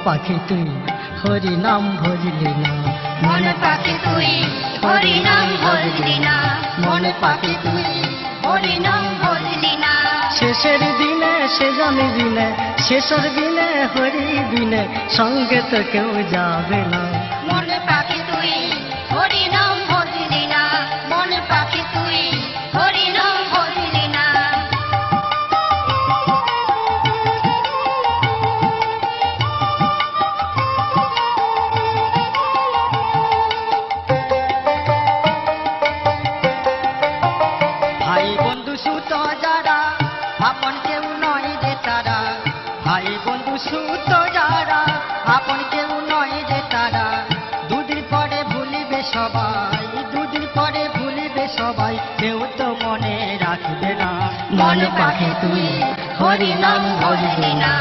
পাখি তুই হরি নাম ভজলি না, মন পাখি তুই হরি নাম ভজলি না, মন পাখি তুই হরি নাম ভজলি না। শেষের দিনে সে জানি দিনে, শেষের দিনে হরি দিনে সঙ্গে তো কেউ যাবে না। মন পাখি তুই হরি নাম ভজলি না, মন পাখি তুই হরি নাম ভজলি না। ভাই বন্ধু সুত যারা আপন কেউ নয় যে তারা, ভাই বন্ধু সুত যারা আপন কেউ নয় যে তারা, দুদিন পরে ভুলিবে সবাই, দুদিন পরে ভুলিবে সবাই, কেউ তো মনে রাখবে না। মন পাখি তুই হরি নাম ভজলি না,